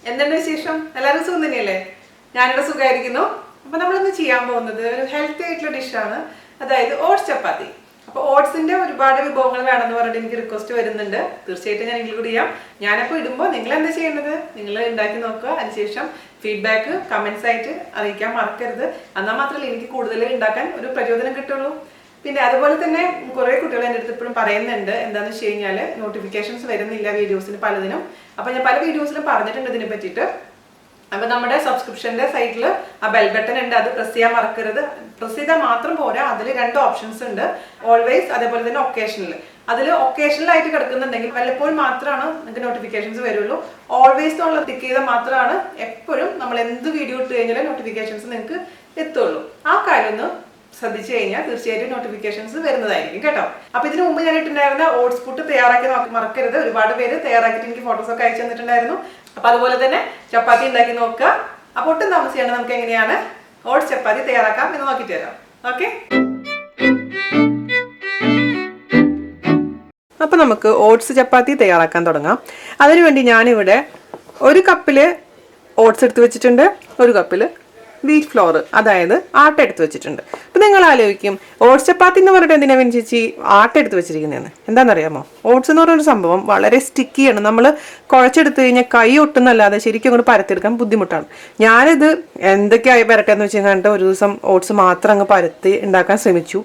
എന്തുണ്ട് വിശേഷം? എല്ലാവരും സുഖം തന്നെയല്ലേ? ഞാനിവിടെ സുഖമായിരിക്കുന്നു. അപ്പോൾ നമ്മളിന്ന് ചെയ്യാൻ പോകുന്നത് ഒരു ഹെൽത്തി ആയിട്ടുള്ള ഡിഷാണ്, അതായത് ഓട്സ് ചപ്പാത്തി. അപ്പോൾ ഓട്സിന്റെ ഒരുപാട് വിഭവങ്ങൾ വേണമെന്ന് പറഞ്ഞിട്ട് എനിക്ക് റിക്വസ്റ്റ് വരുന്നുണ്ട്. തീർച്ചയായിട്ടും ഞാൻ ഇൻക്ലൂഡ് ചെയ്യാം. ഞാനപ്പോൾ ഇടുമ്പോൾ നിങ്ങൾ എന്താ ചെയ്യേണ്ടത്? നിങ്ങൾ ഉണ്ടാക്കി നോക്കുക, അതിനുശേഷം ഫീഡ്ബാക്ക് കമന്റ്സ് ആയിട്ട് അറിയിക്കാൻ മറക്കരുത്. എന്നാൽ മാത്രമല്ല എനിക്ക് കൂടുതൽ ഉണ്ടാക്കാൻ ഒരു പ്രചോദനം കിട്ടുള്ളൂ. പിന്നെ അതുപോലെ തന്നെ കുറേ കുട്ടികൾ എൻ്റെ അടുത്ത് ഇപ്പോഴും പറയുന്നുണ്ട്, എന്താണെന്ന് വെച്ച് കഴിഞ്ഞാൽ നോട്ടിഫിക്കേഷൻസ് വരുന്നില്ല വീഡിയോസിന് പലതിനും. അപ്പോൾ ഞാൻ പല വീഡിയോസിലും പറഞ്ഞിട്ടുണ്ട് ഇതിനെ പറ്റിയിട്ട്. അപ്പോൾ നമ്മുടെ സബ്സ്ക്രിപ്ഷൻ്റെ സൈറ്റിൽ ആ ബെൽ ബട്ടൺ ഉണ്ട്, അത് പ്രസ് ചെയ്യാൻ മറക്കരുത്. പ്രസ് ചെയ്താൽ മാത്രം പോരാ, അതിൽ 2 ഓപ്ഷൻസ് ഉണ്ട്, ഓൾവേസ് അതേപോലെ തന്നെ ഒക്കേഷനിൽ. അതിൽ ഒക്കേഷനിലായിട്ട് കിടക്കുന്നുണ്ടെങ്കിൽ വല്ലപ്പോഴും മാത്രമാണ് നിങ്ങൾക്ക് നോട്ടിഫിക്കേഷൻസ് വരുള്ളൂ. ഓൾവേസ് എന്നുള്ള ടിക്ക് ചെയ്താൽ മാത്രമാണ് എപ്പോഴും നമ്മൾ എന്ത് വീഡിയോ ഇട്ട് കഴിഞ്ഞാലും നോട്ടിഫിക്കേഷൻസ് നിങ്ങൾക്ക് എത്തുള്ളൂ. ആ കാര്യം ഒന്ന് ശ്രദ്ധിച്ചു കഴിഞ്ഞാൽ തീർച്ചയായിട്ടും നോട്ടിഫിക്കേഷൻസ് വരുന്നതായിരിക്കും കേട്ടോ. അപ്പൊ ഇതിനു മുമ്പ് ഞാൻ ഇട്ടുണ്ടായിരുന്ന ഓട്സ് പുട്ട് തയ്യാറാക്കി മറക്കരുത്. ഒരുപാട് പേര് തയ്യാറാക്കിയിട്ട് എനിക്ക് ഫോട്ടോസ് ഒക്കെ അയച്ചു തന്നിട്ടുണ്ടായിരുന്നു. അപ്പൊ അതുപോലെ തന്നെ ചപ്പാത്തി ഉണ്ടാക്കി നോക്കുക. അപ്പൊ ഒട്ടും താമസിയാണ് നമുക്ക് എങ്ങനെയാണ് ഓട്സ് ചപ്പാത്തി തയ്യാറാക്കാം എന്ന് നോക്കിയിട്ട് വരാം. ഓക്കെ, അപ്പൊ നമുക്ക് ഓട്സ് ചപ്പാത്തി തയ്യാറാക്കാൻ തുടങ്ങാം. അതിനുവേണ്ടി ഞാനിവിടെ 1 കപ്പില് ഓട്സ് എടുത്ത് വെച്ചിട്ടുണ്ട്, 1 കപ്പില് വീറ്റ് ഫ്ലോർ അതായത് ആട്ട എടുത്ത് വെച്ചിട്ടുണ്ട്. അപ്പം നിങ്ങൾ ആലോചിക്കും, ഓട്സ് ചപ്പാത്തി എന്ന് പറഞ്ഞിട്ട് എന്തിനാ ചേച്ചി ആട്ട എടുത്ത് വെച്ചിരിക്കുന്നതെന്ന്. എന്താണെന്നറിയാമോ? ഓട്സ് എന്ന് പറയുന്ന സംഭവം വളരെ സ്റ്റിക്കിയാണ്. നമ്മൾ കുഴച്ചെടുത്ത് കഴിഞ്ഞാൽ കൈ ഒട്ടുന്നല്ലാതെ ശരിക്കും അങ്ങോട്ട് പരത്തിയെടുക്കാൻ ബുദ്ധിമുട്ടാണ്. ഞാനിത് എന്തൊക്കെയായി പരട്ടെന്ന് വെച്ച് കഴിഞ്ഞിട്ട് ഒരു ദിവസം ഓട്സ് മാത്രം അങ്ങ് പരത്തി ഉണ്ടാക്കാൻ ശ്രമിച്ചു.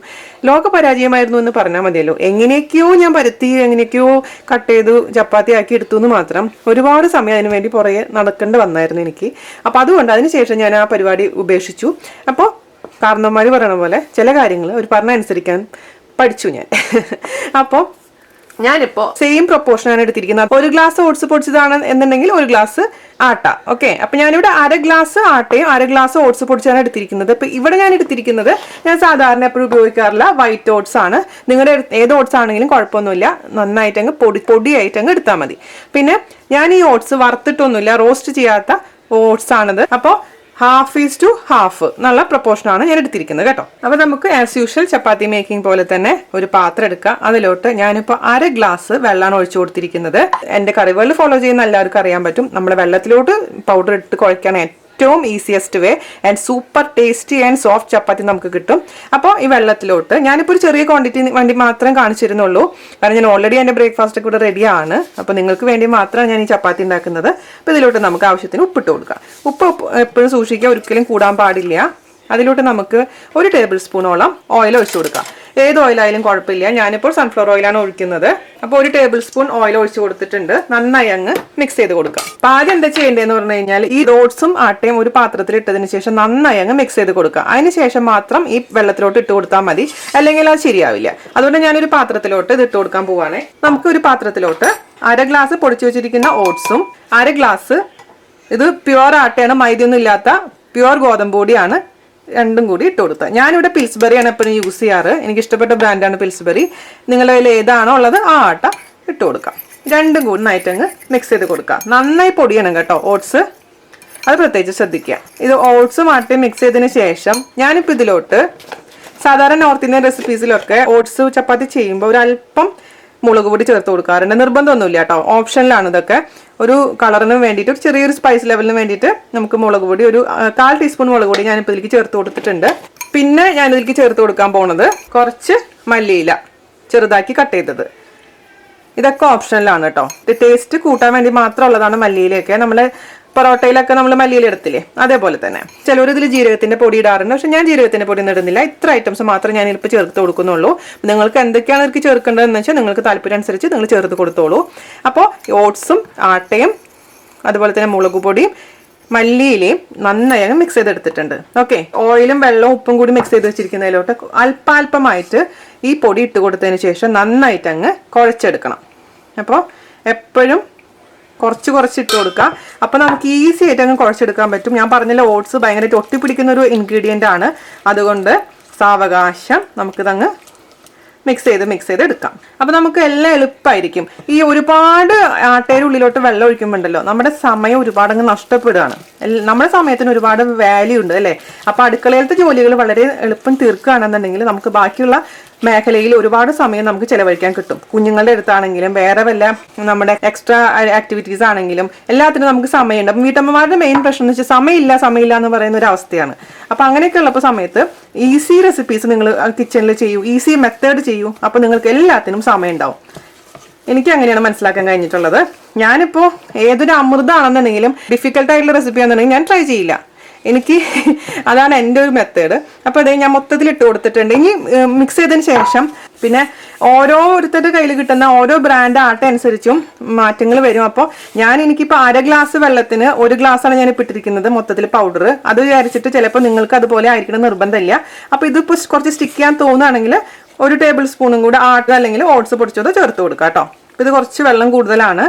ലോക പരാജയമായിരുന്നു എന്ന് പറഞ്ഞാൽ മതിയല്ലോ. എങ്ങനെയൊക്കെയോ ഞാൻ പരത്തി, എങ്ങനെയൊക്കെയോ കട്ട് ചെയ്ത് ചപ്പാത്തി ആക്കി എടുത്തു എന്ന് മാത്രം. ഒരുപാട് സമയം അതിന് വേണ്ടി പുറകെ നടക്കേണ്ടി വന്നായിരുന്നു എനിക്ക്. അപ്പോൾ അതുകൊണ്ട് അതിനുശേഷം ഞാൻ ആ പരിപാടി ഉപേക്ഷിച്ചു. അപ്പോൾ കാരണവന്മാർ പറയണ പോലെ ചില കാര്യങ്ങൾ ഒരു പറഞ്ഞ അനുസരിക്കാൻ പഠിച്ചു ഞാൻ. അപ്പോൾ ഞാനിപ്പോൾ സെയിം പ്രൊപ്പോർഷനാണ് എടുത്തിരിക്കുന്നത്. 1 ഗ്ലാസ് ഓട്സ് പൊടിച്ചതാണ് എന്നുണ്ടെങ്കിൽ 1 ഗ്ലാസ് ആട്ട. ഓക്കെ, അപ്പം ഞാനിവിടെ 1/2 ഗ്ലാസ് ആട്ടയും 1/2 ഗ്ലാസ് ഓട്സ് പൊടിച്ചാണ് എടുത്തിരിക്കുന്നത്. ഇപ്പം ഇവിടെ ഞാൻ എടുത്തിരിക്കുന്നത് ഞാൻ സാധാരണ എപ്പോഴും ഉപയോഗിക്കാറില്ല വൈറ്റ് ഓട്സ് ആണ്. നിങ്ങളുടെ ഏത് ഓട്സ് ആണെങ്കിലും കുഴപ്പമൊന്നുമില്ല, നന്നായിട്ട് അങ്ങ് പൊടിയായിട്ട് അങ്ങ് എടുത്താൽ മതി. പിന്നെ ഞാൻ ഈ ഓട്സ് വറുത്തിട്ടൊന്നുമില്ല, റോസ്റ്റ് ചെയ്യാത്ത ഓട്സ് ആണത്. അപ്പോൾ 1/2 എന്നുള്ള പ്രൊപ്പോർഷനാണ് ഞാൻ എടുത്തിരിക്കുന്നത് കേട്ടോ. അപ്പൊ നമുക്ക് ആസ് യൂഷ്വൽ ചപ്പാത്തി മേക്കിംഗ് പോലെ തന്നെ ഒരു പാത്രം എടുക്കുക. അതിലോട്ട് ഞാനിപ്പോൾ 1/2 ഗ്ലാസ് വെള്ളമാണ് ഒഴിച്ചു കൊടുത്തിരിക്കുന്നത്. എന്റെ കറികൾ ഫോളോ ചെയ്യുന്ന എല്ലാവർക്കും അറിയാൻ പറ്റും, നമ്മുടെ വെള്ളത്തിലോട്ട് പൗഡർ ഇട്ട് കുഴക്കാൻ ഏറ്റവും easiest way and super tasty and soft chapati നമുക്ക് കിട്ടും. അപ്പോൾ ഈ വെള്ളത്തിലോട്ട് ഞാനിപ്പോൾ ഒരു ചെറിയ ക്വാണ്ടിറ്റി വേണ്ടി മാത്രം കാണിച്ചിരുന്നുള്ളൂ, കാരണം ഞാൻ ഓൾറെഡി എൻ്റെ ബ്രേക്ക്ഫാസ്റ്റ് ഒക്കെ ഇവിടെ റെഡിയാണ്. അപ്പോൾ നിങ്ങൾക്ക് വേണ്ടി മാത്രമാണ് ഞാൻ ഈ ചപ്പാത്തി ഉണ്ടാക്കുന്നത്. അപ്പോൾ ഇതിലോട്ട് നമുക്ക് ആവശ്യത്തിന് ഉപ്പിട്ട് കൊടുക്കാം. ഉപ്പ് എപ്പോഴും സൂക്ഷിക്കുക, ഒരിക്കലും കൂടാൻ പാടില്ല. അതിലോട്ട് നമുക്ക് 1 ടേബിൾ സ്പൂണോളം ഓയിൽ ഒഴിച്ചു കൊടുക്കാം. ഏത് ഓയിലായാലും കുഴപ്പമില്ല, ഞാനിപ്പോൾ സൺഫ്ലവർ ഓയിലാണ് ഒഴിക്കുന്നത്. അപ്പോൾ 1 ടേബിൾ സ്പൂൺ ഓയിൽ ഒഴിച്ചു കൊടുത്തിട്ടുണ്ട്. നന്നായി അങ്ങ് മിക്സ് ചെയ്ത് കൊടുക്കാം. അപ്പോൾ ആദ്യം എന്താ ചെയ്യേണ്ടതെന്ന് പറഞ്ഞു കഴിഞ്ഞാൽ ഈ ഓട്സും ആട്ടയും ഒരു പാത്രത്തിൽ ഇട്ടതിന് ശേഷം നന്നായി അങ്ങ് മിക്സ് ചെയ്ത് കൊടുക്കുക. അതിനുശേഷം മാത്രം ഈ വെള്ളത്തിലോട്ട് ഇട്ട് കൊടുത്താൽ മതി, അല്ലെങ്കിൽ അത് ശരിയാവില്ല. അതുകൊണ്ട് ഞാനൊരു പാത്രത്തിലോട്ട് ഇത് ഇട്ട് കൊടുക്കാൻ പോവാണേ. നമുക്ക് ഒരു പാത്രത്തിലോട്ട് 1/2 ഗ്ലാസ് പൊടിച്ചു വെച്ചിരിക്കുന്ന ഓട്സും 1/2 ഗ്ലാസ് ഇത് പ്യുവർ ആട്ടയാണ്, മൈദയൊന്നും ഇല്ലാത്ത പ്യുവർ ഗോതമ്പ് പൊടിയാണ്, രണ്ടും കൂടി ഇട്ട് കൊടുക്കുക. ഞാനിവിടെ പിൽസ്ബെറിയാണ് എപ്പോഴും യൂസ് ചെയ്യാറ്. എനിക്ക് ഇഷ്ടപ്പെട്ട ബ്രാൻഡാണ് പിൽസ്ബെറി. നിങ്ങളുടെ കയ്യിൽ ഏതാണോ ഉള്ളത് ആ ആട്ട ഇട്ട് കൊടുക്കാം. രണ്ടും കൂടി നന്നായിട്ടങ്ങ് മിക്സ് ചെയ്ത് കൊടുക്കുക. നന്നായി പൊടിയണം കേട്ടോ ഓട്സ്, അത് പ്രത്യേകിച്ച് ശ്രദ്ധിക്കുക. ഇത് ഓട്സും ആട്ടയും മിക്സ് ചെയ്തതിന് ശേഷം ഞാനിപ്പോൾ ഇതിലോട്ട് സാധാരണ നോർത്ത് ഇന്ത്യൻ റെസിപ്പീസിലൊക്കെ ഓട്സ് ചപ്പാത്തി ചെയ്യുമ്പോൾ ഒരല്പം മുളക് പൊടി ചേർത്ത് കൊടുക്കാറുണ്ട്. നിർബന്ധമൊന്നുമില്ല കേട്ടോ, ഓപ്ഷനിലാണ് ഇതൊക്കെ. ഒരു കളറിന് വേണ്ടിയിട്ട്, ഒരു ചെറിയൊരു സ്പൈസ് ലെവലിന് വേണ്ടിയിട്ട് നമുക്ക് മുളക് പൊടി ഒരു 1/4 ടീസ്പൂൺ മുളക് പൊടി ഞാനിപ്പോൾ ഇതിലേക്ക് ചേർത്ത് കൊടുത്തിട്ടുണ്ട്. പിന്നെ ഞാനിതിലേക്ക് ചേർത്ത് കൊടുക്കാൻ പോകുന്നത് കുറച്ച് മല്ലിയില ചെറുതാക്കി കട്ട് ചെയ്തത്. ഇതൊക്കെ ഓപ്ഷനിലാണ് കേട്ടോ. ടേസ്റ്റ് കൂട്ടാൻ വേണ്ടി മാത്രമുള്ളതാണ് മല്ലിയിലയൊക്കെ. നമ്മൾ പൊറോട്ടയിലൊക്കെ നമ്മൾ മല്ലിയില എടുത്തില്ലേ, അതേപോലെ തന്നെ. ചിലർ ഇതിൽ ജീരകത്തിന്റെ പൊടി ഇടാറുണ്ട്, പക്ഷെ ഞാൻ ജീരകത്തിന്റെ പൊടി ഒന്നും ഇടുന്നില്ല. ഇത്ര ഐറ്റംസ് മാത്രം ഞാൻ ഇപ്പോൾ ചേർത്ത് കൊടുക്കുന്നുള്ളൂ. നിങ്ങൾക്ക് എന്തൊക്കെയാണ് ഇതിലേക്ക് ചേർക്കേണ്ടതെന്ന് വെച്ചാൽ നിങ്ങൾക്ക് താല്പര്യം അനുസരിച്ച് നിങ്ങൾ ചേർത്ത് കൊടുത്തോളൂ. അപ്പോൾ ഓട്സും ആട്ടയും അതുപോലെ തന്നെ മുളക് പൊടിയും മല്ലിയിലയും നന്നായി മിക്സ് ചെയ്തെടുത്തിട്ടുണ്ട്. ഓക്കെ, ഓയിലും വെള്ളവും ഉപ്പും കൂടി മിക്സ് ചെയ്ത് വെച്ചിരിക്കുന്നതിലോട്ട് അല്പാൽപമായിട്ട് ഈ പൊടി ഇട്ട് കൊടുത്തതിന് ശേഷം നന്നായിട്ട് അങ്ങ് കുഴച്ചെടുക്കണം. അപ്പോൾ എപ്പോഴും കുറച്ച് ഇട്ട് കൊടുക്കുക. അപ്പോൾ നമുക്ക് ഈസി ആയിട്ട് അങ്ങ് കുഴച്ചെടുക്കാൻ പറ്റും. ഞാൻ പറഞ്ഞല്ലോ, ഓട്സ് ഭയങ്കരമായിട്ട് ഒട്ടിപ്പിടിക്കുന്ന ഒരു ഇൻഗ്രീഡിയൻ്റ് ആണ്. അതുകൊണ്ട് സാവകാശം നമുക്കിതങ്ങ് മിക്സ് ചെയ്ത് എടുക്കാം. അപ്പോൾ നമുക്ക് എല്ലാം എളുപ്പമായിരിക്കും. ഈ ഒരുപാട് ആട്ടയുടെ ഉള്ളിലോട്ട് വെള്ളം ഒഴിക്കുമ്പോണ്ടല്ലോ നമ്മുടെ സമയം ഒരുപാട് അങ്ങ് നഷ്ടപ്പെടുകയാണ്. നമ്മുടെ സമയത്തിന് ഒരുപാട് വാല്യൂ ഉണ്ട് അല്ലേ. അപ്പോൾ അടുക്കളയിലത്തെ ജോലികൾ വളരെ എളുപ്പം തീർക്കുകയാണെന്നുണ്ടെങ്കിൽ നമുക്ക് ബാക്കിയുള്ള മേഖലയിൽ ഒരുപാട് സമയം നമുക്ക് ചെലവഴിക്കാൻ കിട്ടും. കുഞ്ഞുങ്ങളുടെ അടുത്താണെങ്കിലും വേറെ വല്ല നമ്മുടെ എക്സ്ട്രാ ആക്ടിവിറ്റീസ് ആണെങ്കിലും എല്ലാത്തിനും നമുക്ക് സമയമുണ്ട്. അപ്പം വീട്ടമ്മമാരുടെ മെയിൻ പ്രശ്നം എന്ന് വെച്ചാൽ സമയമില്ല എന്ന് പറയുന്ന ഒരു അവസ്ഥയാണ്. അപ്പം അങ്ങനെയൊക്കെ ഉള്ളപ്പോൾ സമയത്ത് ഈസി റെസിപ്പീസ് നിങ്ങൾ കിച്ചണിൽ ചെയ്യൂ, ഈസി മെത്തേഡ് ചെയ്യൂ. അപ്പോൾ നിങ്ങൾക്ക് എല്ലാത്തിനും സമയം ഉണ്ടാവും. എനിക്ക് അങ്ങനെയാണ് മനസ്സിലാക്കാൻ കഴിഞ്ഞിട്ടുള്ളത്. ഞാനിപ്പോൾ ഏതൊരു അമൃതമാണെന്നുണ്ടെങ്കിലും ഡിഫിക്കൽട്ടായിട്ടുള്ള റെസിപ്പി ആണെന്നുണ്ടെങ്കിൽ ഞാൻ ട്രൈ ചെയ്യില്ല. എനിക്ക് അതാണ് എൻ്റെ ഒരു മെത്തേഡ്. അപ്പോൾ അതേ ഞാൻ മൊത്തത്തിൽ ഇട്ട് കൊടുത്തിട്ടുണ്ട്. ഇനി മിക്സ് ചെയ്തതിന് ശേഷം പിന്നെ ഓരോരുത്തരുടെ കയ്യിൽ കിട്ടുന്ന ഓരോ ബ്രാൻഡ് ആട്ട അനുസരിച്ചും മാറ്റങ്ങൾ വരും. അപ്പോൾ എനിക്കിപ്പോൾ 1/2 ഗ്ലാസ് വെള്ളത്തിന് 1 ഗ്ലാസ്സാണ് ഞാൻ ഇപ്പോൾ ഇട്ടിരിക്കുന്നത് മൊത്തത്തിൽ പൗഡർ. അത് വിചാരിച്ചിട്ട് ചിലപ്പോൾ നിങ്ങൾക്ക് അതുപോലെ ആയിരിക്കണം നിർബന്ധമില്ല. അപ്പോൾ ഇതിപ്പോൾ കുറച്ച് സ്റ്റിക്ക് ചെയ്യാൻ തോന്നുകയാണെങ്കിൽ 1 ടേബിൾ സ്പൂണും കൂടെ ആട്ട അല്ലെങ്കിൽ ഓട്സ് പൊടിച്ചതോ ചേർത്ത് കൊടുക്കുക കേട്ടോ. ഇത് കുറച്ച് വെള്ളം കൂടുതലാണ്.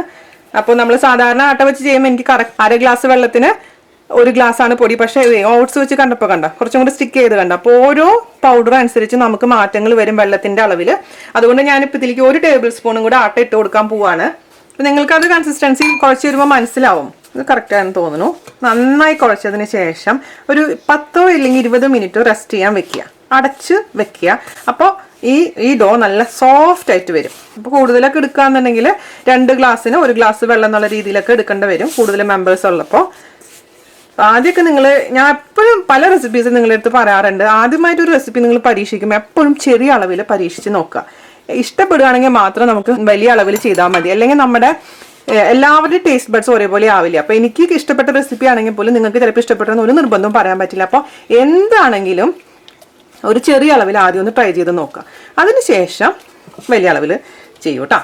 അപ്പോൾ നമ്മൾ സാധാരണ ആട്ട വെച്ച് ചെയ്യുമ്പോൾ എനിക്ക് കറക്റ്റ് 1/2 ഗ്ലാസ് വെള്ളത്തിന് 1 ഗ്ലാസ്സാണ് പൊടി. പക്ഷേ ഓട്സ് വെച്ച് കണ്ടപ്പോൾ കുറച്ചും കൂടി സ്റ്റിക്ക് ചെയ്ത് അപ്പോൾ ഓരോ പൗഡർ അനുസരിച്ച് നമുക്ക് മാറ്റങ്ങൾ വരും വെള്ളത്തിന്റെ അളവിൽ. അതുകൊണ്ട് ഞാനിപ്പോൾ ഇതിലേക്ക് 1 ടേബിൾ സ്പൂണും കൂടെ ആട്ട ഇട്ട് കൊടുക്കാൻ പോവാണ്. അപ്പം നിങ്ങൾക്കത് കൺസിസ്റ്റൻസി കുഴച്ച് വരുമ്പോൾ മനസ്സിലാവും. ഇത് കറക്റ്റാണെന്ന് തോന്നുന്നു. നന്നായി കുഴച്ചതിന് ശേഷം ഒരു 10 അല്ലെങ്കിൽ 20 മിനിറ്റ് റെസ്റ്റ് ചെയ്യാൻ വെക്കുക, അടച്ച് വെക്കുക. അപ്പോൾ ഈ ഡോ നല്ല സോഫ്റ്റ് ആയിട്ട് വരും. അപ്പോൾ കൂടുതലൊക്കെ എടുക്കുകയാണെന്നുണ്ടെങ്കിൽ 2 ഗ്ലാസ്സിന് 1 ഗ്ലാസ് വെള്ളം എന്നുള്ള രീതിയിലൊക്കെ എടുക്കേണ്ടി വരും, കൂടുതൽ മെമ്പേഴ്സ് ഉള്ളപ്പോൾ. ആദ്യമൊക്കെ ഞാൻ എപ്പോഴും പല റെസിപ്പീസും നിങ്ങളുടെ അടുത്ത് പറയാറുണ്ട്. ആദ്യമായിട്ടൊരു റെസിപ്പി നിങ്ങൾ പരീക്ഷിക്കുമ്പോൾ എപ്പോഴും ചെറിയ അളവിൽ പരീക്ഷിച്ച് നോക്കുക. ഇഷ്ടപ്പെടുകയാണെങ്കിൽ മാത്രം നമുക്ക് വലിയ അളവിൽ ചെയ്താൽ മതി. അല്ലെങ്കിൽ നമ്മുടെ എല്ലാവരുടെയും ടേസ്റ്റ് ബഡ്സ് ഒരേപോലെ ആവില്ല. അപ്പോൾ എനിക്ക് ഇഷ്ടപ്പെട്ട റെസിപ്പി ആണെങ്കിൽ പോലും നിങ്ങൾക്ക് ചിലപ്പോൾ ഇഷ്ടപ്പെട്ടെന്ന് ഒരു നിർബന്ധവും പറയാൻ പറ്റില്ല. അപ്പോൾ എന്താണെങ്കിലും ഒരു ചെറിയ അളവിൽ ആദ്യം ഒന്ന് ട്രൈ ചെയ്ത് നോക്കുക. അതിനുശേഷം വലിയ അളവിൽ ചെയ്യൂ കേട്ടോ.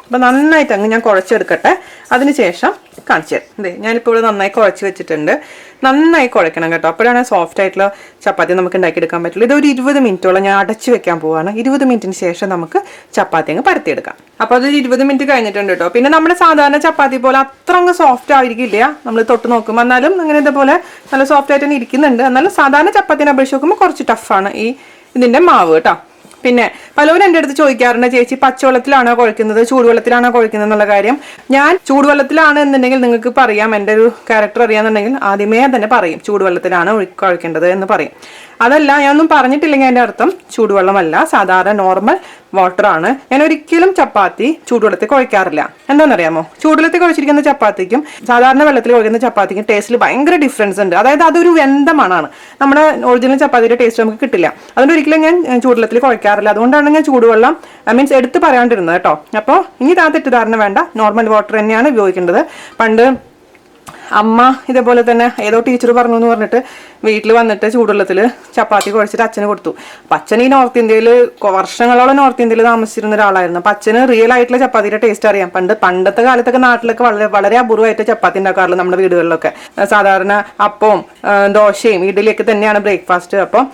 അപ്പോൾ നന്നായിട്ട് ഞാൻ കുഴച്ചെടുക്കട്ടെ. അതിനുശേഷം കാണിച്ചു തരാം. ഞാനിപ്പോൾ ഇവിടെ നന്നായി കുഴച്ച് വെച്ചിട്ടുണ്ട്. നന്നായി കുഴക്കണം കേട്ടോ. അപ്പോഴാണ് സോഫ്റ്റ് ആയിട്ടുള്ള ചപ്പാത്തി നമുക്ക് ഉണ്ടാക്കിയെടുക്കാൻ പറ്റുള്ളൂ. ഇതൊരു 20 മിനിറ്റോളം ഞാൻ അടച്ച് വെക്കാൻ പോവാണ്. 20 മിനിറ്റിന് ശേഷം നമുക്ക് ചപ്പാത്തി അങ്ങ് പരത്തിയെടുക്കാം. അപ്പോൾ അതൊരു 20 മിനിറ്റ് കഴിഞ്ഞിട്ടുണ്ട് കേട്ടോ. പിന്നെ നമ്മുടെ സാധാരണ ചപ്പാത്തി പോലെ അത്ര അങ്ങ് സോഫ്റ്റ് ആയിരിക്കില്ല നമ്മൾ തൊട്ട് നോക്കുമ്പോൾ. എന്നാലും അങ്ങനെ ഇതേപോലെ നല്ല സോഫ്റ്റ് ആയിട്ട് തന്നെ ഇരിക്കുന്നുണ്ട്. എന്നാലും സാധാരണ ചപ്പാത്തിനെ അപേക്ഷിച്ച് നോക്കുമ്പോൾ കുറച്ച് ടഫാണ് ഇതിൻ്റെ മാവ് കേട്ടോ. പിന്നെ പലരും എൻ്റെ അടുത്ത് ചോദിക്കാറുണ്ട്, ചേച്ചി പച്ചവെള്ളത്തിലാണോ കുഴക്കുന്നത് ചൂടുവെള്ളത്തിലാണോ കുഴക്കുന്നത് എന്നുള്ള കാര്യം. ഞാൻ ചൂടുവെള്ളത്തിലാണ് എന്നുണ്ടെങ്കിൽ നിങ്ങൾക്ക് പറയാം, എൻ്റെ ഒരു ക്യാരക്ടർ അറിയാമെന്നുണ്ടെങ്കിൽ ആദ്യമേ തന്നെ പറയും ചൂടുവെള്ളത്തിലാണ് കുഴക്കേണ്ടത് എന്ന് പറയും. അതല്ല, ഞാനൊന്നും പറഞ്ഞിട്ടില്ലെങ്കിൽ അതിൻ്റെ അർത്ഥം ചൂടുവെള്ളമല്ല, സാധാരണ നോർമൽ വാട്ടറാണ്. ഞാൻ ഒരിക്കലും ചപ്പാത്തി ചൂടുവെള്ളത്തിൽ കുഴക്കാറില്ല. എന്താണെന്നറിയാമോ? ചൂടുവെള്ളത്തിൽ കുഴച്ചിരിക്കുന്ന ചപ്പാത്തിക്കും സാധാരണ വെള്ളത്തിൽ കുഴക്കുന്ന ചപ്പാത്തിക്കും ടേസ്റ്റിൽ ഭയങ്കര ഡിഫറൻസ് ഉണ്ട്. അതായത് അതൊരു വെന്ത മണമാണ്. നമ്മുടെ ഒറിജിനൽ ചപ്പാത്തിയുടെ ടേസ്റ്റ് നമുക്ക് കിട്ടില്ല. അതുകൊണ്ട് ഒരിക്കലും ഞാൻ ചൂടുവെള്ളത്തിൽ കുഴക്കാറില്ല. അതുകൊണ്ടാണ് ഞാൻ ചൂടുവെള്ളം മീൻസ് എടുത്ത് പറയാണ്ടിരുന്നത് കേട്ടോ. അപ്പോൾ ഇനി തെറ്റിദ്ധാരണ വേണ്ട, നോർമൽ വാട്ടർ തന്നെയാണ് ഉപയോഗിക്കേണ്ടത്. പണ്ട് അമ്മ ഇതേപോലെ തന്നെ ഏതോ ടീച്ചർ പറഞ്ഞു എന്ന് പറഞ്ഞിട്ട് വീട്ടിൽ വന്നിട്ട് ചൂടുവെള്ളത്തിൽ ചപ്പാത്തി കുഴച്ചിട്ട് അച്ഛന് കൊടുത്തു. അപ്പം അച്ഛൻ ഈ നോർത്ത് ഇന്ത്യയിൽ വർഷങ്ങളോളം നോർത്ത് ഇന്ത്യയിൽ താമസിച്ചിരുന്ന ഒരാളായിരുന്നു. അപ്പം അച്ഛന് റിയൽ ആയിട്ടുള്ള ചപ്പാത്തിയുടെ ടേസ്റ്റ് അറിയാം. പണ്ടത്തെ കാലത്തൊക്കെ നാട്ടിലൊക്കെ വളരെ അപൂർവമായിട്ട് ചപ്പാത്തി ഉണ്ടാക്കാറുള്ളൂ നമ്മുടെ വീടുകളിലൊക്കെ. സാധാരണ അപ്പവും ദോശയും ഇഡലിയൊക്കെ തന്നെയാണ് ബ്രേക്ക്ഫാസ്റ്റ്. അപ്പം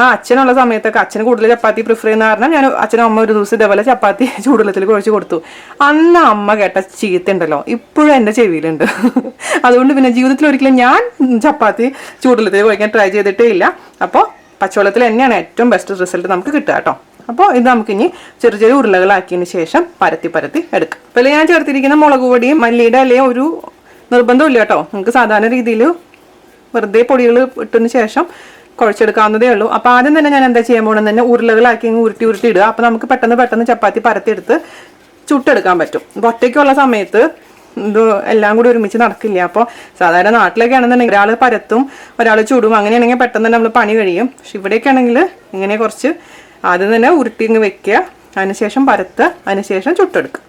അച്ഛനുള്ള സമയത്തൊക്കെ അച്ഛന് കൂടുതൽ ചപ്പാത്തി പ്രിഫർ ചെയ്യുന്ന കാരണം ഞാൻ അച്ഛനും അമ്മ ഒരു ദിവസം ഇതേപോലെ ചപ്പാത്തി ചൂടുവെള്ളത്തിൽ കുഴച്ച് കൊടുത്തു. അന്ന് അമ്മ കേട്ട ചീത്ത ഉണ്ടല്ലോ ഇപ്പോഴും എൻ്റെ ചെവിയിലുണ്ട്. അതുകൊണ്ട് പിന്നെ ജീവിതത്തിൽ ഒരിക്കലും ഞാൻ ചപ്പാത്തി ചൂടുവെള്ളത്തിൽ കുഴക്കാൻ ട്രൈ ചെയ്തിട്ടേ ഇല്ല. അപ്പോൾ പച്ചവെള്ളത്തിൽ തന്നെയാണ് ഏറ്റവും ബെസ്റ്റ് റിസൾട്ട് നമുക്ക് കിട്ടുക കേട്ടോ. അപ്പോൾ ഇത് നമുക്കിനി ചെറിയ ഉരുളകളാക്കിയതിന് ശേഷം പരത്തി എടുക്കാം. അപ്പോൾ ഞാൻ ചേർത്തിരിക്കുന്ന മുളക് പൊടിയും മല്ലിയുടെ അല്ലെങ്കിൽ ഒരു നിർബന്ധമില്ല കേട്ടോ. നമുക്ക് സാധാരണ രീതിയിൽ വെറുതെ പൊടികൾ ഇട്ടതിന് ശേഷം കുഴച്ചെടുക്കാവുന്നതേ ഉള്ളൂ. അപ്പോൾ ആദ്യം തന്നെ ഞാൻ എന്താ ചെയ്യാൻ പോകുന്നത് തന്നെ ഉരുളകളാക്കി ഉരുട്ടി ഇടുക. അപ്പോൾ നമുക്ക് പെട്ടെന്ന് ചപ്പാത്തി പരത്തിയെടുത്ത് ചുട്ടെടുക്കാൻ പറ്റും. ഒറ്റയ്ക്കുള്ള സമയത്ത് ഇത് എല്ലാം കൂടി ഒരുമിച്ച് നടക്കില്ല. അപ്പോൾ സാധാരണ നാട്ടിലൊക്കെ ആണെന്നുണ്ടെങ്കിൽ ഒരാൾ പരത്തും ഒരാൾ ചൂടും, അങ്ങനെയാണെങ്കിൽ പെട്ടെന്ന് തന്നെ നമ്മൾ പണി കഴിയും. പക്ഷെ ഇവിടെയൊക്കെ ആണെങ്കിൽ ഇങ്ങനെ കുറച്ച് ആദ്യം തന്നെ ഉരുട്ടി ഇങ്ങ് വെക്കുക, അതിനുശേഷം പരത്തുക, അതിനുശേഷം ചുട്ടെടുക്കുക.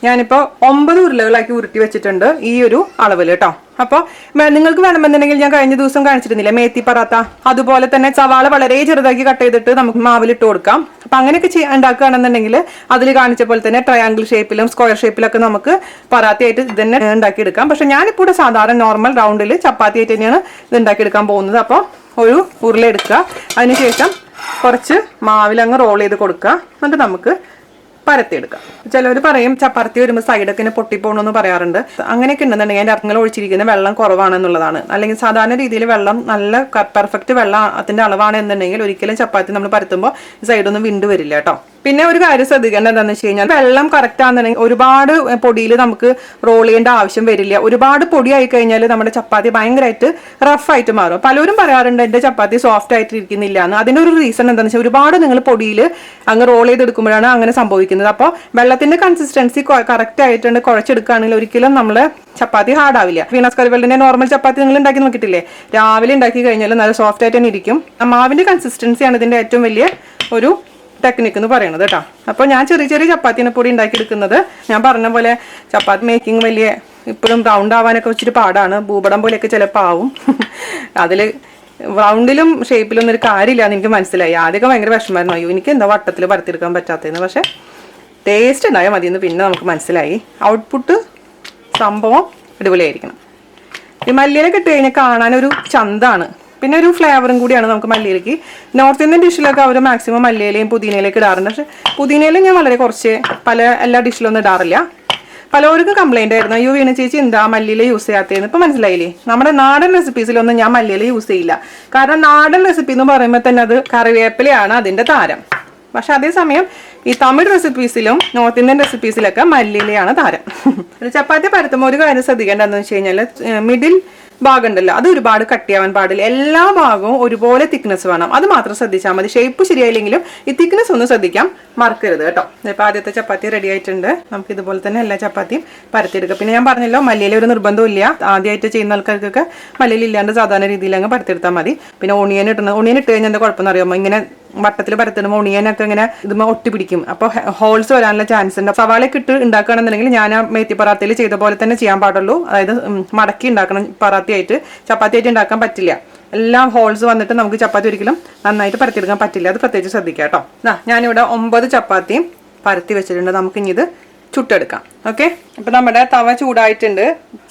ഞാനിപ്പോൾ 9 ഉരുളകളാക്കി ഉരുട്ടി വെച്ചിട്ടുണ്ട് ഈ ഒരു അളവിൽ കേട്ടോ. അപ്പോൾ നിങ്ങൾക്ക് വേണമെന്നുണ്ടെങ്കിൽ ഞാൻ കഴിഞ്ഞ ദിവസം കാണിച്ചിരുന്നില്ല മേത്തി പറാത്ത, അതുപോലെ തന്നെ സവാള വളരെ ചെറുതാക്കി കട്ട് ചെയ്തിട്ട് നമുക്ക് മാവിലിട്ട് കൊടുക്കാം. അപ്പം അങ്ങനെയൊക്കെ ഉണ്ടാക്കുകയാണെന്നുണ്ടെങ്കിൽ അതിൽ കാണിച്ച പോലെ തന്നെ ട്രയാങ്കിൾ ഷേപ്പിലും സ്ക്വയർ ഷേപ്പിലൊക്കെ നമുക്ക് പറാത്തിയായിട്ട് ഇത് തന്നെ ഉണ്ടാക്കിയെടുക്കാം. പക്ഷെ ഞാനിപ്പോൾ ഇവിടെ സാധാരണ നോർമൽ റൗണ്ടിൽ ചപ്പാത്തി ആയിട്ട് തന്നെയാണ് ഇത് ഉണ്ടാക്കിയെടുക്കാൻ പോകുന്നത്. അപ്പോൾ ഒരു ഉരുള എടുക്കുക, അതിനുശേഷം കുറച്ച് മാവിലങ്ങ് റോൾ ചെയ്ത് കൊടുക്കുക. എന്നിട്ട് നമുക്ക് പരത്തിയെടുക്കാം. ചിലവർ പറയും ചപ്പാത്തി വരുമ്പോൾ സൈഡൊക്കെ ഇങ്ങനെ പൊട്ടിപ്പോകണമെന്ന് പറയാറുണ്ട്. അങ്ങനെയൊക്കെ ഉണ്ടെന്നുണ്ടെങ്കിൽ അതിൻ്റെ അർത്ഥങ്ങൾ ഒഴിച്ചിരിക്കുന്ന വെള്ളം കുറവാണെന്നുള്ളതാണ്. അല്ലെങ്കിൽ സാധാരണ രീതിയിൽ വെള്ളം നല്ല പെർഫെക്റ്റ് വെള്ളത്തിന്റെ അളവാണ് എന്നുണ്ടെങ്കിൽ ഒരിക്കലും ചപ്പാത്തി നമ്മൾ പരത്തുമ്പോൾ സൈഡൊന്നും വിണ്ടു വരില്ല കേട്ടോ. പിന്നെ ഒരു കാര്യം ശ്രദ്ധിക്കേണ്ടത് എന്താണെന്ന് വെച്ച് കഴിഞ്ഞാൽ വെള്ളം കറക്റ്റ് ആണെന്നുണ്ടെങ്കിൽ ഒരുപാട് പൊടിയിൽ നമുക്ക് റോൾ ചെയ്യേണ്ട ആവശ്യം വരില്ല. ഒരുപാട് പൊടി ആയി കഴിഞ്ഞാൽ നമ്മുടെ ചപ്പാത്തി ഭയങ്കരമായിട്ട് റഫായിട്ട് മാറും. പലരും പറയാറുണ്ട് എൻ്റെ ചപ്പാത്തി സോഫ്റ്റ് ആയിട്ട് ഇരിക്കുന്നില്ല എന്ന്. അതിൻ്റെ ഒരു റീസൺ എന്താണെന്ന് വെച്ചാൽ ഒരുപാട് നിങ്ങൾ പൊടിയിൽ അങ്ങ് റോൾ ചെയ്തെടുക്കുമ്പോഴാണ് അങ്ങനെ സംഭവിക്കുന്നത്. അപ്പോൾ വെള്ളത്തിന്റെ കൺസിസ്റ്റൻസി കറക്റ്റ് ആയിട്ടുണ്ട് കുഴച്ചെടുക്കുകയാണെങ്കിൽ ഒരിക്കലും നമ്മൾ ചപ്പാത്തി ഹാർഡ് ആവില്ല. വീണസ് കറിവേലിന്റെ നോർമൽ ചപ്പാത്തി നിങ്ങൾ ഉണ്ടാക്കി നോക്കിയിട്ടില്ലേ? രാവിലെ ഉണ്ടാക്കി കഴിഞ്ഞാൽ നല്ല സോഫ്റ്റ് ആയിട്ട് തന്നെ ഇരിക്കും. മാവിന്റെ കൺസിസ്റ്റൻസിയാണ് ഇതിന്റെ ഏറ്റവും വലിയ ഒരു ടെക്നിക്ക് എന്ന് പറയുന്നത് കേട്ടോ. അപ്പോൾ ഞാൻ ചെറിയ ചെറിയ ചപ്പാത്തിനെ പൊടി ഉണ്ടാക്കിയെടുക്കുന്നത്. ഞാൻ പറഞ്ഞ പോലെ ചപ്പാത്തി മേക്കിംഗ് വലിയ ഇപ്പോഴും റൗണ്ട് ആവാനൊക്കെ വെച്ചിട്ട് പാടാണ്. ഭൂപടം പോലെയൊക്കെ ചിലപ്പോൾ ആവും. അതിൽ റൗണ്ടിലും ഷേപ്പിലൊന്നും ഒരു കാര്യമില്ലാന്ന് എനിക്ക് മനസ്സിലായി. ആദ്യമൊക്കെ ഭയങ്കര വിഷമമായിരുന്നു, അയ്യോ എനിക്ക് എന്താ വട്ടത്തിൽ പരത്തിയെടുക്കാൻ പറ്റാത്തതെന്ന്. പക്ഷെ ടേസ്റ്റ് ഉണ്ടായാൽ മതിയെന്ന് പിന്നെ നമുക്ക് മനസ്സിലായി. ഔട്ട്പുട്ട് സംഭവം അടിപൊളിയായിരിക്കണം. ഈ മല്ലിയിലൊക്കെ ഇട്ട് കഴിഞ്ഞാൽ കാണാനൊരു ചന്താണ്, പിന്നെ ഒരു ഫ്ലേവറും കൂടിയാണ് നമുക്ക് മല്ലിയിലേക്ക്. നോർത്ത് ഇന്ത്യൻ ഡിഷിലൊക്കെ അവർ മാക്സിമം മല്ലിയിലയും പുതിനയിലേക്ക് ഇടാറുണ്ട്. പക്ഷെ പുതിനയിലും ഞാൻ വളരെ കുറച്ച് എല്ലാ ഡിഷിലൊന്നും ഇടാറില്ല. പലർക്കും കംപ്ലൈന്റ് ആയിരുന്നു, അയ്യോ വീണ ചേച്ചി എന്താ മല്ലിയില യൂസ് ചെയ്യാത്തതെന്ന്. ഇപ്പം മനസ്സിലായില്ലേ? നമ്മുടെ നാടൻ റെസിപ്പീസിലൊന്നും ഞാൻ മല്ലിയില യൂസ് ചെയ്യില്ല. കാരണം നാടൻ റെസിപ്പി എന്ന് പറയുമ്പോൾ തന്നെ അത് കറിവേപ്പിലയാണ് അതിൻ്റെ താരം. പക്ഷെ അതേസമയം ഈ തമിഴ് റെസിപ്പീസിലും നോർത്ത് ഇന്ത്യൻ റെസിപ്പീസിലൊക്കെ മല്ലിയിലയാണ് താരം. ചപ്പാത്തി പരത്തുമ്പോൾ ഒരു കാര്യം ശ്രദ്ധിക്കേണ്ടതെന്ന് വെച്ച് കഴിഞ്ഞാൽ മിഡിൽ ഭാഗം ഉണ്ടല്ലോ, അത് ഒരുപാട് കട്ടിയാവാൻ പാടില്ല. എല്ലാ ഭാഗവും ഒരുപോലെ തിക്നെസ് വേണം. അത് മാത്രം ശ്രദ്ധിച്ചാൽ മതി. ഷേപ്പ് ശരിയായില്ലെങ്കിലും ഈ തിക്നെസ് ഒന്ന് ശ്രദ്ധിക്കാം മറക്കരുത് കേട്ടോ. ഇപ്പം ആദ്യത്തെ ചപ്പാത്തി റെഡി ആയിട്ടുണ്ട്. നമുക്ക് ഇതുപോലെ തന്നെ എല്ലാ ചപ്പാത്തിയും പരത്തിയെടുക്കാം. പിന്നെ ഞാൻ പറഞ്ഞല്ലോ മല്ലിയില ഒരു നിർബന്ധമില്ല. ആദ്യമായിട്ട് ചെയ്യുന്ന ആൾക്കാർക്കൊക്കെ മല്ലിയില ഇല്ലാണ്ട് സാധാരണ രീതിയിൽ അങ്ങ് പരത്തിയെടുത്താൽ മതി. പിന്നെ ഓണിയൻ ഇട്ട് കഴിഞ്ഞാൽ എന്താ കുഴപ്പമെന്ന് അറിയാമോ? ഇങ്ങനെ വട്ടത്തിൽ പരത്തുമ്പോൾ ഒണിയനൊക്കെ ഇങ്ങനെ ഇതുമ്പോൾ ഒട്ടി പിടിക്കും. അപ്പോൾ ഹോൾസ് വരാനുള്ള ചാൻസ് ഉണ്ട്. സവാളയൊക്കെ ഇട്ട് ഉണ്ടാക്കുകയാണെന്നുണ്ടെങ്കിൽ ഞാൻ ആ മേത്തി പറാത്തയിൽ ചെയ്ത പോലെ തന്നെ ചെയ്യാൻ പാടുള്ളൂ. അതായത് മടക്കി ഉണ്ടാക്കണം. പറാത്തിയായിട്ട് ചപ്പാത്തിയായിട്ട് ഉണ്ടാക്കാൻ പറ്റില്ല. എല്ലാം ഹോൾസ് വന്നിട്ട് നമുക്ക് ചപ്പാത്തി ഒരിക്കലും നന്നായിട്ട് പരത്തിയെടുക്കാൻ പറ്റില്ല. അത് പ്രത്യേകിച്ച് ശ്രദ്ധിക്കാം കേട്ടോ. ഞാനിവിടെ 9 ചപ്പാത്തിയും പരത്തി വെച്ചിട്ടുണ്ട്. നമുക്കിനി ഇത് ചുട്ടെടുക്കാം. ഓക്കെ, ഇപ്പം നമ്മുടെ തവ ചൂടായിട്ടുണ്ട്.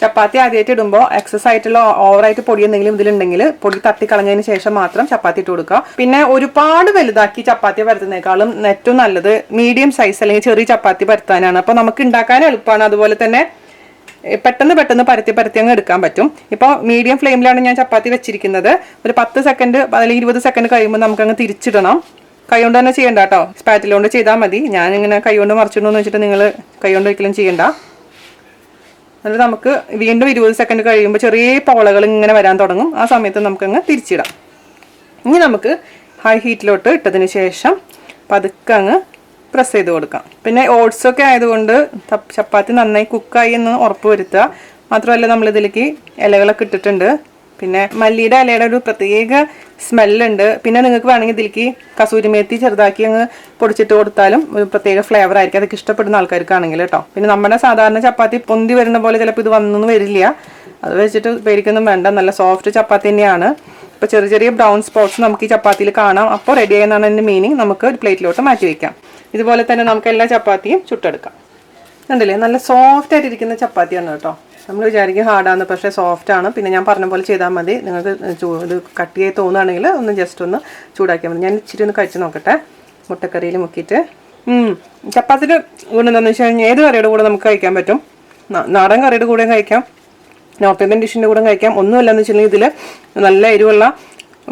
ചപ്പാത്തി ആദ്യമായിട്ട് ഇടുമ്പോൾ എക്സസ് ആയിട്ടുള്ള ഓവറായിട്ട് പൊടി എന്തെങ്കിലും ഇതിലുണ്ടെങ്കിൽ പൊടി തട്ടിക്കളഞ്ഞതിന് ശേഷം മാത്രം ചപ്പാത്തി ഇട്ട് കൊടുക്കുക. പിന്നെ ഒരുപാട് വലുതാക്കി ചപ്പാത്തി പരത്തുന്നേക്കാളും ഏറ്റവും നല്ലത് മീഡിയം സൈസ് അല്ലെങ്കിൽ ചെറിയ ചപ്പാത്തി പരത്താനാണ്. അപ്പോൾ നമുക്ക് ഉണ്ടാക്കാൻ എളുപ്പമാണ്. അതുപോലെ തന്നെ പെട്ടെന്ന് പരത്തി അങ്ങ് എടുക്കാൻ പറ്റും. ഇപ്പോൾ മീഡിയം ഫ്ലെയിമിലാണ് ഞാൻ ചപ്പാത്തി വെച്ചിരിക്കുന്നത്. ഒരു 10 സെക്കൻഡ് അല്ലെങ്കിൽ 20 സെക്കൻഡ് കഴിയുമ്പോൾ നമുക്കങ്ങ് തിരിച്ചിടണം. കൈ കൊണ്ട് തന്നെ ചെയ്യണ്ട കേട്ടോ, സ്പാറ്റിലോണ്ട് ചെയ്താൽ മതി. ഞാനിങ്ങനെ കൈ കൊണ്ട് മറിച്ചിടണമെന്ന് വെച്ചിട്ട് നിങ്ങൾ കൈ കൊണ്ട് ഒരിക്കലും ചെയ്യണ്ട. എന്നിട്ട് നമുക്ക് വീണ്ടും 20 സെക്കൻഡ് കഴിയുമ്പോൾ ചെറിയ പോളകൾ ഇങ്ങനെ വരാൻ തുടങ്ങും. ആ സമയത്ത് നമുക്കങ്ങ് തിരിച്ചിടാം. ഇനി നമുക്ക് ഹൈ ഹീറ്റിലോട്ട് ഇട്ടതിന് ശേഷം പതുക്കെ അങ്ങ് പ്രസ് ചെയ്ത് കൊടുക്കാം. പിന്നെ ഓട്സൊക്കെ ആയതുകൊണ്ട് ചപ്പാത്തി നന്നായി കുക്കായി എന്ന് ഉറപ്പ് വരുത്തുക. മാത്രമല്ല നമ്മളിതിലേക്ക് ഇലകളൊക്കെ ഇട്ടിട്ടുണ്ട്. പിന്നെ മല്ലിയുടെ ഇലയുടെ ഒരു പ്രത്യേക സ്മെല്ലുണ്ട്. പിന്നെ നിങ്ങൾക്ക് വേണമെങ്കിൽ ഇതിലേക്ക് കസൂരി മേത്തി ചെറുതാക്കി അങ്ങ് പൊടിച്ചിട്ട് കൊടുത്താലും ഒരു പ്രത്യേക ഫ്ലേവർ ആയിരിക്കും. അതൊക്കെ ഇഷ്ടപ്പെടുന്ന ആൾക്കാർക്കാണെങ്കിൽ കേട്ടോ. പിന്നെ നമ്മുടെ സാധാരണ ചപ്പാത്തി പൊന്തി വരുന്ന പോലെ ചിലപ്പോൾ ഇത് വന്നൊന്നും വരില്ല. അത് വെച്ചിട്ട് പേടിക്കൊന്നും വേണ്ട. നല്ല സോഫ്റ്റ് ചപ്പാത്തി തന്നെയാണ്. ഇപ്പോൾ ചെറിയ ചെറിയ ബ്രൗൺ സ്പോട്ട്സ് നമുക്ക് ഈ ചപ്പാത്തിയിൽ കാണാം. അപ്പോൾ റെഡി ആയെന്നാണ് എൻ്റെ മീനിങ്. നമുക്ക് ഒരു പ്ലേറ്റിലോട്ട് മാറ്റി വയ്ക്കാം. ഇതുപോലെ തന്നെ നമുക്ക് എല്ലാ ചപ്പാത്തിയും ചുട്ടെടുക്കാം. കണ്ടില്ലേ, നല്ല സോഫ്റ്റ് ആയിട്ടിരിക്കുന്ന ചപ്പാത്തിയാണ് കേട്ടോ. നമ്മൾ വിചാരിക്കും ഹാർഡാണ്, പക്ഷേ സോഫ്റ്റാണ്. പിന്നെ ഞാൻ പറഞ്ഞ പോലെ ചെയ്താൽ മതി. നിങ്ങൾക്ക് ഇത് കട്ടിയായി തോന്നുകയാണെങ്കിൽ ഒന്ന് ജസ്റ്റ് ഒന്ന് ചൂടാക്കിയാൽ മതി. ഞാൻ ഇച്ചിരി ഒന്ന് കഴിച്ച് നോക്കട്ടെ മുട്ടക്കറിയിൽ മുക്കിയിട്ട്. ചപ്പാത്തിൻ്റെ ഗുണം എന്താണെന്ന് വെച്ച് കഴിഞ്ഞാൽ ഏത് കറിയുടെ കൂടെ നമുക്ക് കഴിക്കാൻ പറ്റും. നാടൻ കറിയുടെ കൂടെ കഴിക്കാം, നോർത്ത് ഇന്ത്യൻ ഡിഷിൻ്റെ കൂടെ കഴിക്കാം. ഒന്നുമില്ലെന്ന് വെച്ചിട്ടുണ്ടെങ്കിൽ ഇതിൽ നല്ല എരിവുള്ള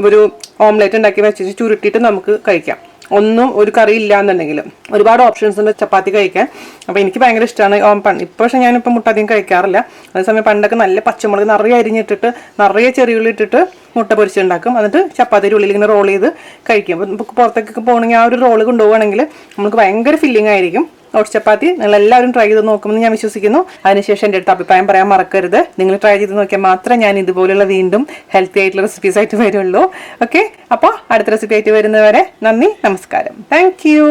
ഒരു ഓംലെറ്റ് ഉണ്ടാക്കി വെച്ചിട്ട് ചുരുട്ടിയിട്ട് നമുക്ക് കഴിക്കാം. ഒന്നും ഒരു കറി ഇല്ല എന്നുണ്ടെങ്കിലും ഒരുപാട് ഓപ്ഷൻസ് ഉണ്ട് ചപ്പാത്തി കഴിക്കാൻ. അപ്പോൾ എനിക്ക് ഭയങ്കര ഇഷ്ടമാണ്. ഇപ്പോൾ പക്ഷേ ഞാനിപ്പോൾ മുട്ട അധികം കഴിക്കാറില്ല. അതേസമയം പണ്ടൊക്കെ നല്ല പച്ചമുളക് നിറയെ അരിഞ്ഞിട്ടിട്ട് നിറയെ ചെറിയുള്ളി ഇട്ടിട്ട് മുട്ട പൊരിച്ചുണ്ടാക്കും. എന്നിട്ട് ചപ്പാത്തിയുടെ ഉള്ളിൽ ഇങ്ങനെ റോൾ ചെയ്ത് കഴിക്കും. അപ്പോൾ പുറത്തേക്കൊക്കെ പോകണമെങ്കിൽ ആ ഒരു റോള് കൊണ്ടുപോവുകയാണെങ്കിൽ നമുക്ക് ഭയങ്കര ഫില്ലിംഗ് ആയിരിക്കും. ഓട്സ് ചപ്പാത്തി നിങ്ങൾ എല്ലാവരും ട്രൈ ചെയ്ത് നോക്കുമെന്ന് ഞാൻ വിശ്വസിക്കുന്നു. അതിനുശേഷം എൻ്റെ അടുത്ത് അഭിപ്രായം പറയാൻ മറക്കരുത്. നിങ്ങൾ ട്രൈ ചെയ്ത് നോക്കിയാൽ മാത്രമേ ഞാൻ ഇതുപോലുള്ള വീണ്ടും ഹെൽത്തി ആയിട്ടുള്ള റെസിപ്പീസ് ആയിട്ട് വരുള്ളൂ. ഓക്കെ, അപ്പോൾ അടുത്ത റെസിപ്പി ആയിട്ട് വരുന്നവരെ നന്ദി, നമസ്കാരം. Thank you.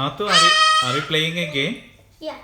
Atu, are you playing a game? Yeah.